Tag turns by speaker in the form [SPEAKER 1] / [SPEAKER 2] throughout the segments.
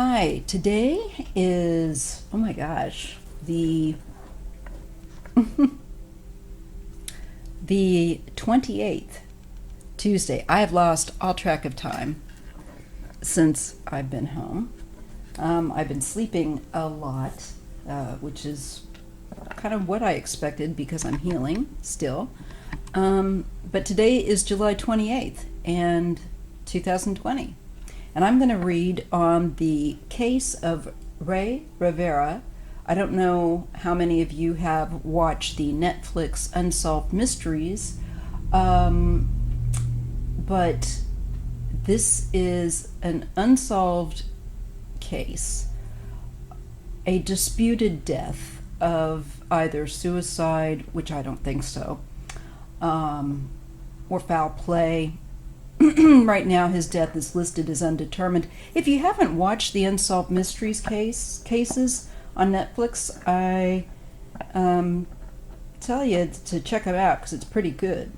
[SPEAKER 1] Hi, today is, oh my gosh, the 28th, Tuesday. I have lost all track of time since I've been home. I've been sleeping a lot, which is kind of what I expected because I'm healing still. But today is July 28th and 2020. And I'm going to read on the case of Rey Rivera. I don't know how many of you have watched the Netflix Unsolved Mysteries, but this is an unsolved case, a disputed death of either suicide, which I don't think so, or foul play. Right now, his death is listed as undetermined. If you haven't watched the Unsolved Mysteries cases on Netflix, I tell you to check them out because it's pretty good.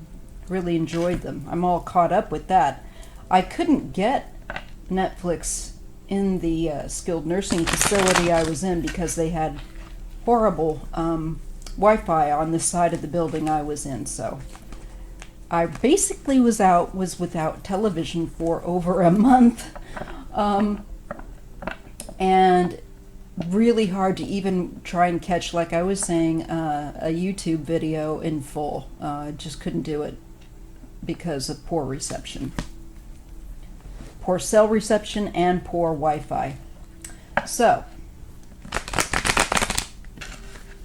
[SPEAKER 1] Really enjoyed them. I'm all caught up with that. I couldn't get Netflix in the skilled nursing facility I was in because they had horrible Wi-Fi on the side of the building I was in, so I basically was without television for over a month, and really hard to even try and catch, like I was saying, a YouTube video in full. Just couldn't do it because of poor reception, poor cell reception, and poor Wi-Fi. So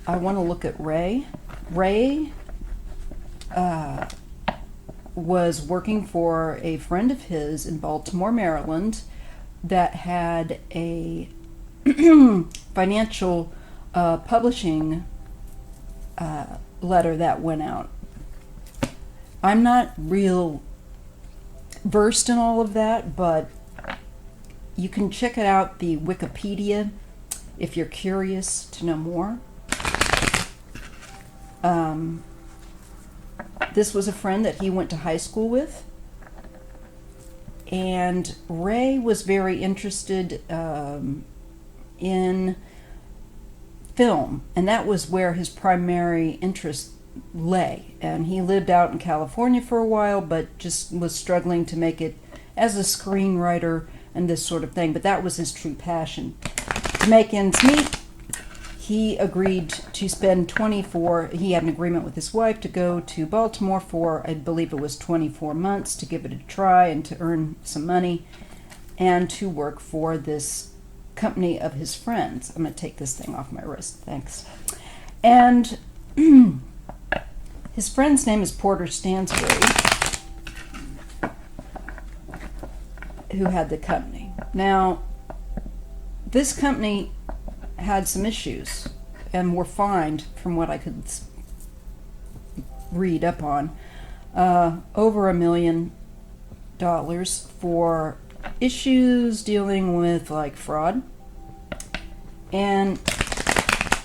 [SPEAKER 1] I want to look at Rey. Rey was working for a friend of his in Baltimore, Maryland, that had a financial publishing letter that went out. I'm not real versed in all of that, but you can check it out, the Wikipedia, if you're curious to know more. This was a friend that he went to high school with, and Rey was very interested in film, and that was where his primary interest lay. And he lived out in California for a while, but just was struggling to make it as a screenwriter and this sort of thing. But that was his true passion. To make ends meet, he agreed to spend he had an agreement with his wife to go to Baltimore for, I believe it was 24 months, to give it a try and to earn some money and to work for this company of his friends. I'm going to take this thing off my wrist, thanks. And his friend's name is Porter Stansbury, who had the company. Now, this company had some issues and were fined, from what I could read up on, over $1 million for issues dealing with like fraud. And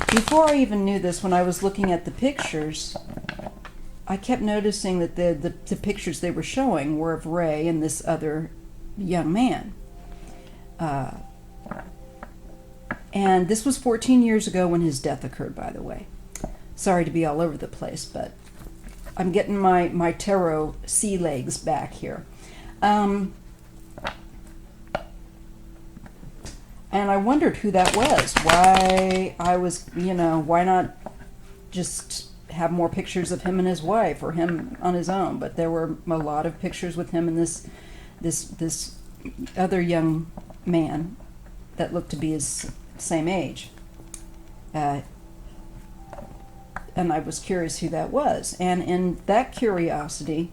[SPEAKER 1] before I even knew this, when I was looking at the pictures, I kept noticing that the pictures they were showing were of Rey and this other young man. And this was 14 years ago when his death occurred, by the way. Sorry to be all over the place, but I'm getting my tarot sea legs back here. And I wondered who that was. Why why not just have more pictures of him and his wife, or him on his own? But there were a lot of pictures with him and this other young man that looked to be his same age. And I was curious who that was. And in that curiosity,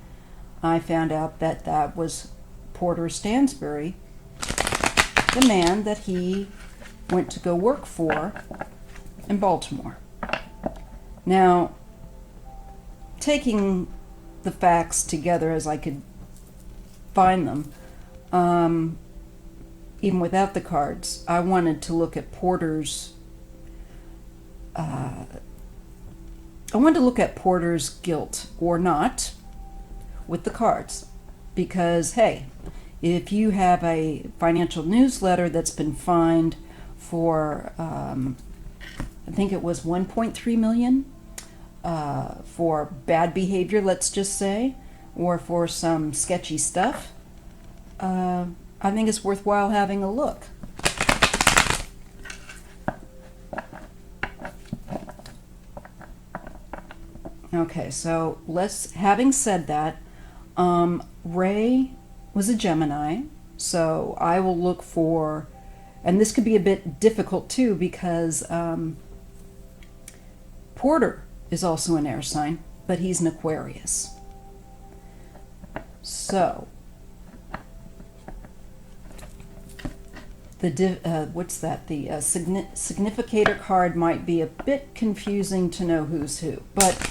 [SPEAKER 1] I found out that that was Porter Stansbury, the man that he went to go work for in Baltimore. Now, taking the facts together as I could find them, even without the cards, I wanted to look at Porter's guilt or not with the cards, because hey, If you have a financial newsletter that's been fined for, I think it was 1.3 million for bad behavior, let's just say, or for some sketchy stuff, I think it's worthwhile having a look. Okay, so having said that, Ray was a Gemini, so I will look for, and this could be a bit difficult too because Porter is also an air sign, but he's an Aquarius. So, what's that? The significator card might be a bit confusing to know who's who, but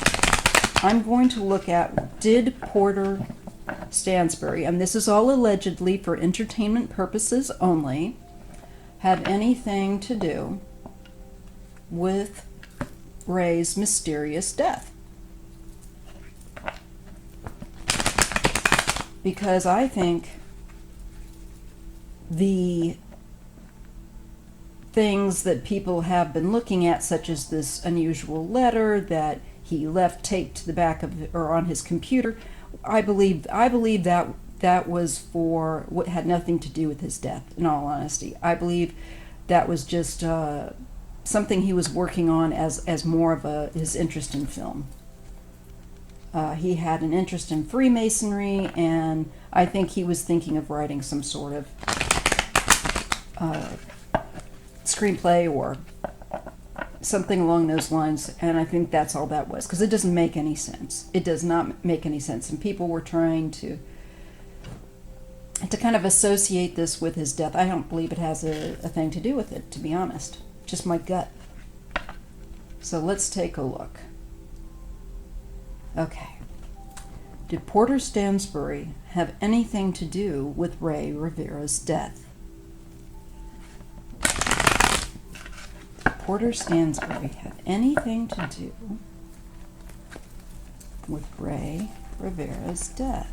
[SPEAKER 1] I'm going to look at, did Porter Stansbury, and this is all allegedly for entertainment purposes only, have anything to do with Ray's mysterious death? Because I think the things that people have been looking at, such as this unusual letter that he left taped to the back of or on his computer, I believe that was for what had nothing to do with his death. In all honesty, I believe that was just something he was working on as more of his interest in film. He had an interest in Freemasonry, and I think he was thinking of writing some sort of screenplay or something along those lines, and I think that's all that was, because it doesn't make any sense. It does not make any sense, and people were trying to kind of associate this with his death. I don't believe it has a thing to do with it, to be honest. Just my gut. So let's take a look. Okay. Did Porter Stansbury have anything to do with Rey Rivera's death? Porter Stansbury have anything to do with Rey Rivera's death?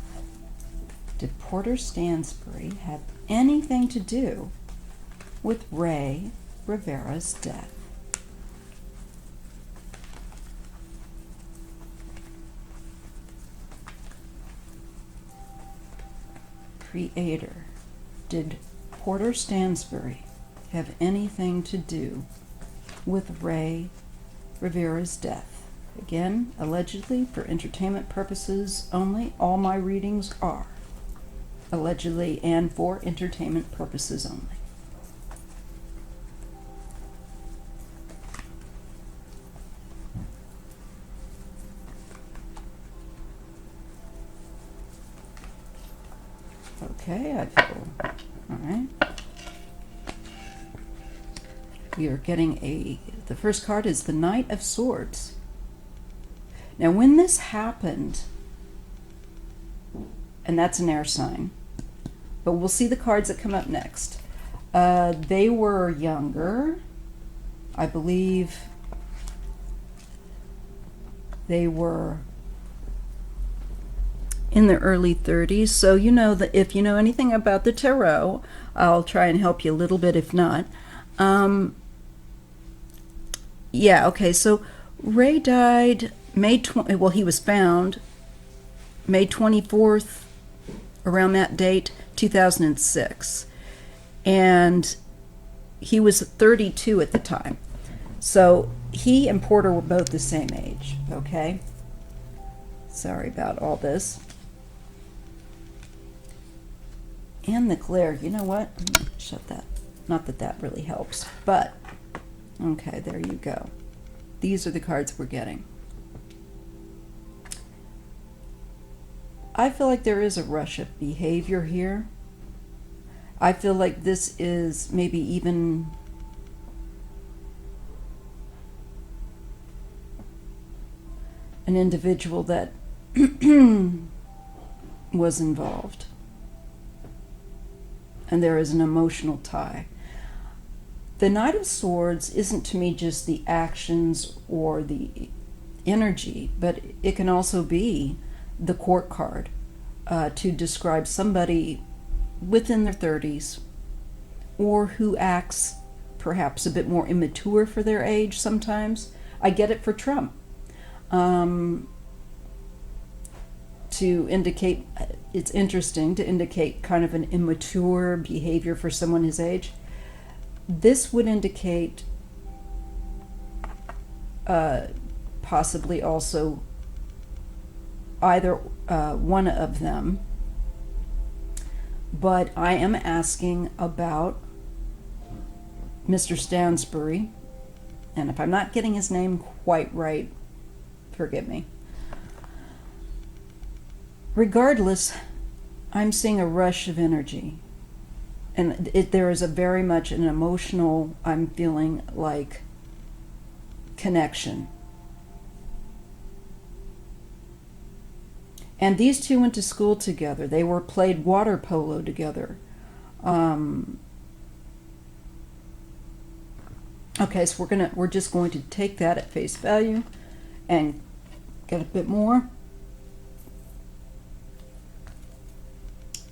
[SPEAKER 1] Did Porter Stansbury have anything to do with Rey Rivera's death? Creator, did Porter Stansbury have anything to do with Rey Rivera's death? Again, allegedly for entertainment purposes only. All my readings are allegedly and for entertainment purposes only. Okay, I feel all right. We are getting the first card is the Knight of Swords. Now, when this happened, and that's an air sign, but we'll see the cards that come up next. They were younger. I believe they were in their early 30s. So you know that if you know anything about the tarot, I'll try and help you a little bit if not. Yeah, okay, so Ray died he was found May 24th, around that date, 2006. And he was 32 at the time. So he and Porter were both the same age, okay? Sorry about all this. And the glare, you know what? I'm gonna shut that. Not that that really helps, but okay, there you go. These are the cards we're getting. I feel like there is a rush of behavior here. I feel like this is maybe even an individual that was involved. And there is an emotional tie. The Knight of Swords isn't to me just the actions or the energy, but it can also be the court card to describe somebody within their 30s, or who acts perhaps a bit more immature for their age sometimes. I get it for Trump. To indicate, it's interesting to indicate kind of an immature behavior for someone his age. This would indicate possibly also either one of them, but I am asking about Mr. Stansbury, and if I'm not getting his name quite right, forgive me. Regardless, I'm seeing a rush of energy, and there is a very much an emotional, I'm feeling like, connection. And these two went to school together. They played water polo together. Okay, so we're just going to take that at face value and get a bit more.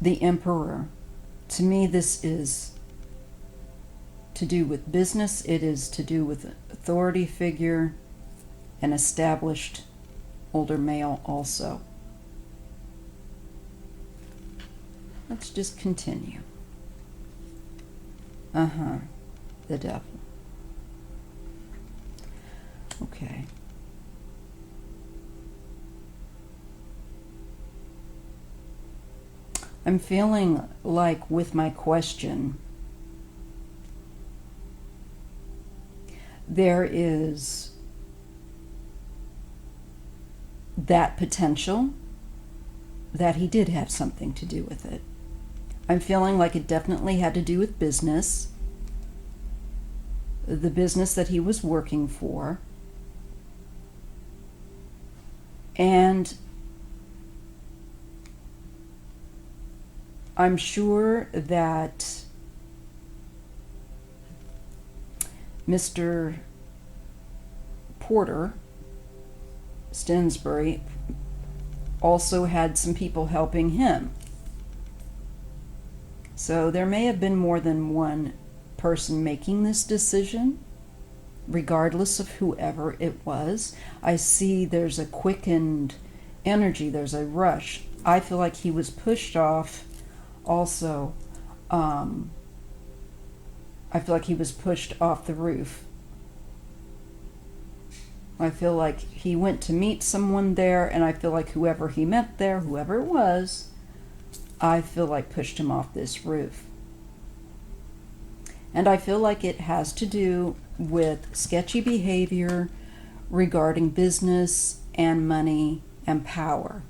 [SPEAKER 1] The Emperor. To me, this is to do with business. It is to do with an authority figure, an established older male also. Let's just continue. The Devil. Okay. I'm feeling like with my question, there is that potential that he did have something to do with it. I'm feeling like it definitely had to do with business, the business that he was working for, and I'm sure that Mr. Porter, Stansbury, also had some people helping him. So there may have been more than one person making this decision, regardless of whoever it was. I see there's a quickened energy, there's a rush. I feel like he was pushed off also. I feel like he was pushed off the roof. I feel like he went to meet someone there, and I feel like whoever he met there, whoever it was, I feel like pushed him off this roof. And I feel like it has to do with sketchy behavior regarding business and money and power.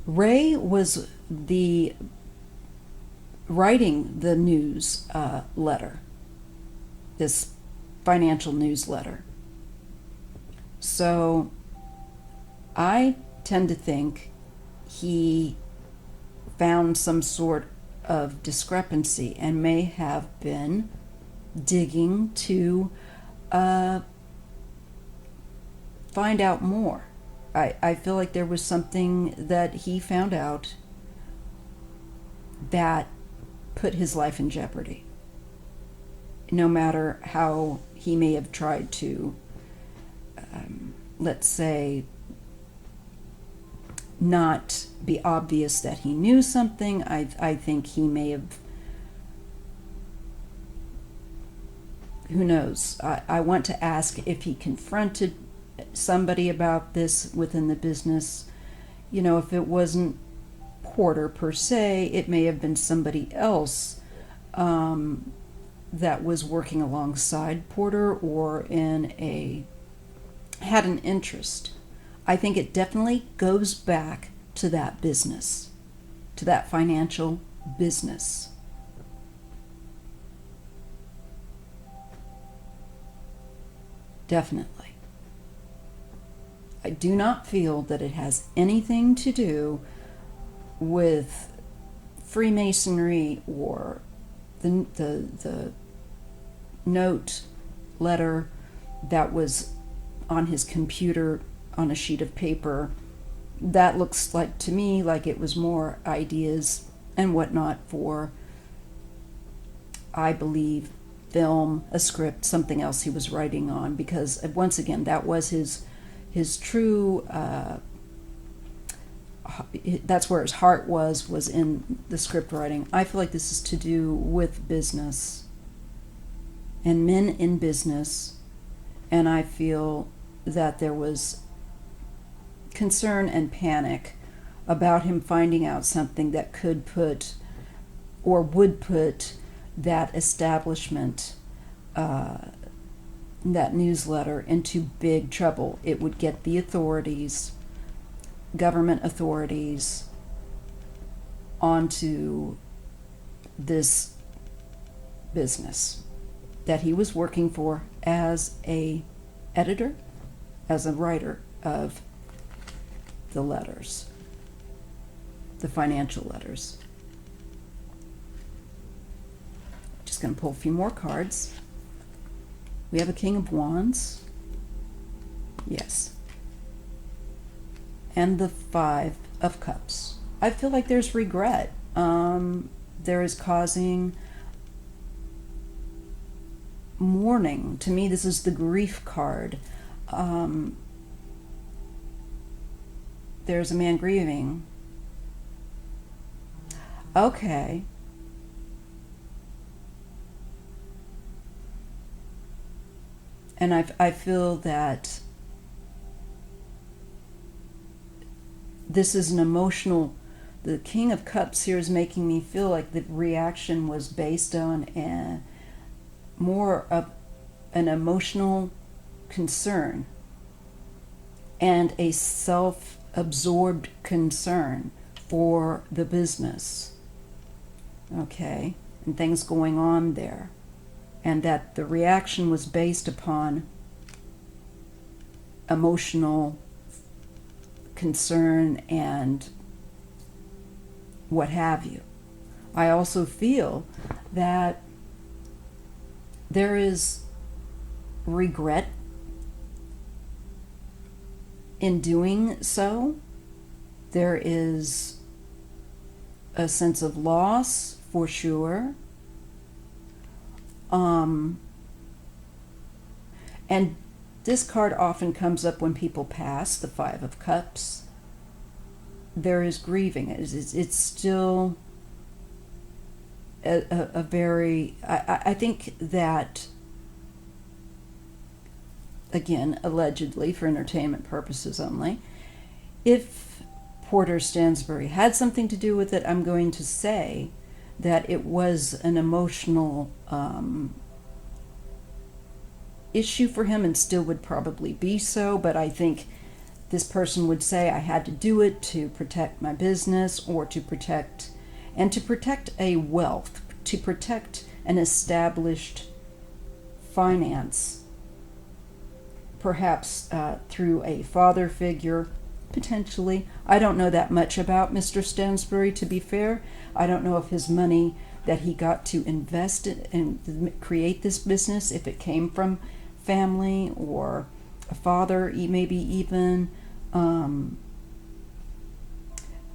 [SPEAKER 1] Ray was writing the news letter, this financial newsletter. So I tend to think he found some sort of discrepancy and may have been digging to find out more. I feel like there was something that he found out that put his life in jeopardy. No matter how he may have tried to, let's say, not be obvious that he knew something, I think he may have, who knows. I want to ask if he confronted somebody about this within the business. You know, if it wasn't Porter per se, it may have been somebody else that was working alongside Porter or had an interest. I think it definitely goes back to that business, to that financial business. Definitely. I do not feel that it has anything to do with Freemasonry or the note letter that was on his computer on a sheet of paper that looks like to me like it was more ideas and whatnot for, I believe, film, a script, something else he was writing on, because once again, that was his true, that's where his heart was in the script writing. I feel like this is to do with business and men in business, and I feel that there was concern and panic about him finding out something that could put or would put that establishment, that newsletter, into big trouble. It would get the authorities, government authorities, onto this business that he was working for as a editor, as a writer of the letters, the financial letters. Just going to pull a few more cards. We have a King of Wands. Yes. And the Five of Cups. I feel like there's regret. There is causing mourning. To me, this is the grief card. There's a man grieving. Okay. And I feel that this is an emotional, the King of Cups here is making me feel like the reaction was based on more of an emotional concern and a self-absorbed concern for the business. Okay? And things going on there. And that the reaction was based upon emotional concern and what have you. I also feel that there is regret in doing so. There is a sense of loss, for sure. And this card often comes up when people pass, the Five of Cups. There is grieving. It's still a very, I think that, again, allegedly, for entertainment purposes only, if Porter Stansbury had something to do with it, I'm going to say that it was an emotional issue for him, and still would probably be so, but I think this person would say, I had to do it to protect my business, or to protect a wealth, to protect an established finance, perhaps through a father figure, potentially. I don't know that much about Mr. Stansbury, to be fair. I don't know if his money that he got to invest in and create this business, if it came from family or a father, maybe even.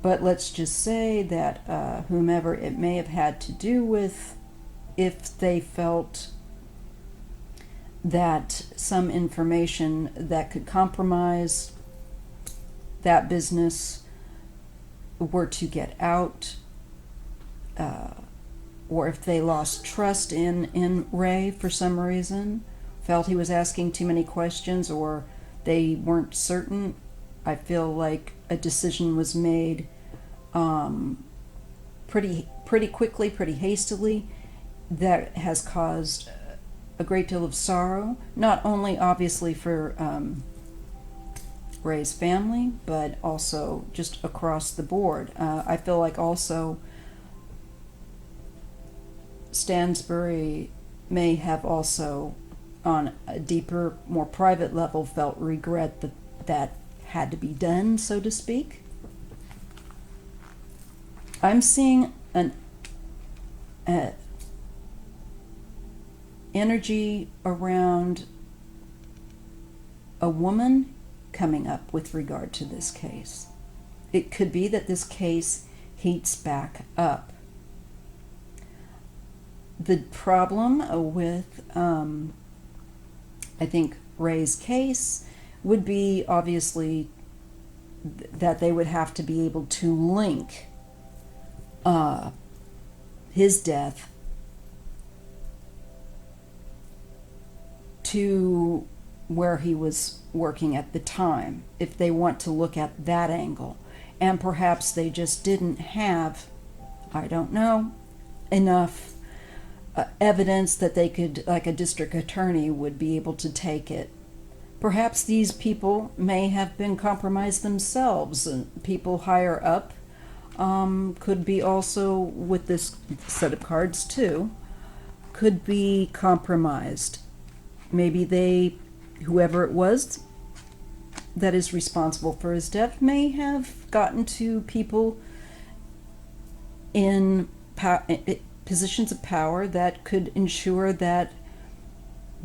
[SPEAKER 1] But let's just say that whomever it may have had to do with, if they felt that some information that could compromise that business were to get out, or if they lost trust in Ray for some reason, felt he was asking too many questions, or they weren't certain, I feel like a decision was made pretty quickly, pretty hastily, that has caused a great deal of sorrow, not only obviously for Ray's family, but also just across the board. I feel like also Stansbury may have also, on a deeper, more private level, felt regret that had to be done, so to speak. I'm seeing an energy around a woman coming up with regard to this case. it could be that this case heats back up. The problem with, I think, Rey's case would be obviously that they would have to be able to link his death to where he was working at the time, if they want to look at that angle. And perhaps they just didn't have, I don't know, enough evidence that they could, like a district attorney would be able to take it. Perhaps these people may have been compromised themselves, and people higher up could be also, with this set of cards too, could be compromised. Maybe they, whoever it was that is responsible for his death, may have gotten to people in positions of power that could ensure that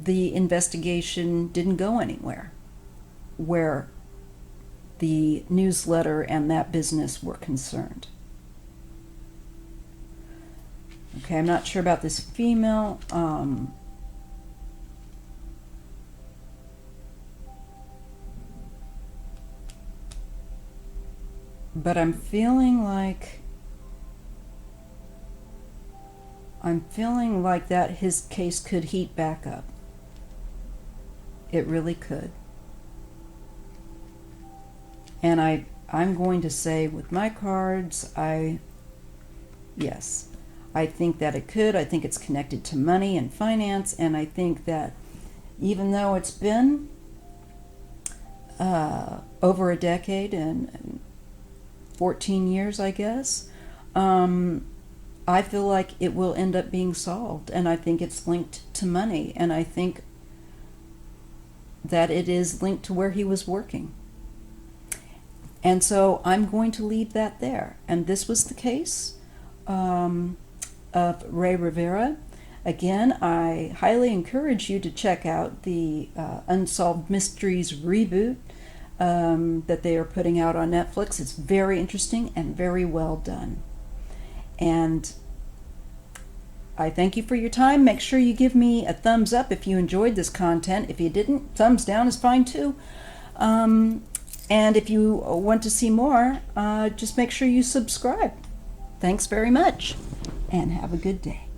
[SPEAKER 1] the investigation didn't go anywhere, where the newsletter and that business were concerned. Okay, I'm not sure about this female. But I'm feeling like that his case could heat back up. It really could. And I'm going to say with my cards, yes, I think that it could. I think it's connected to money and finance, and I think that even though it's been over a decade and 14 years, I guess, I feel like it will end up being solved, and I think it's linked to money, and I think that it is linked to where he was working. And so I'm going to leave that there. And this was the case of Rey Rivera. Again, I highly encourage you to check out the Unsolved Mysteries reboot that they are putting out on Netflix. It's very interesting and very well done. And I thank you for your time. Make sure you give me a thumbs up if you enjoyed this content. If you didn't, thumbs down is fine too. And if you want to see more, just make sure you subscribe. Thanks very much, and have a good day.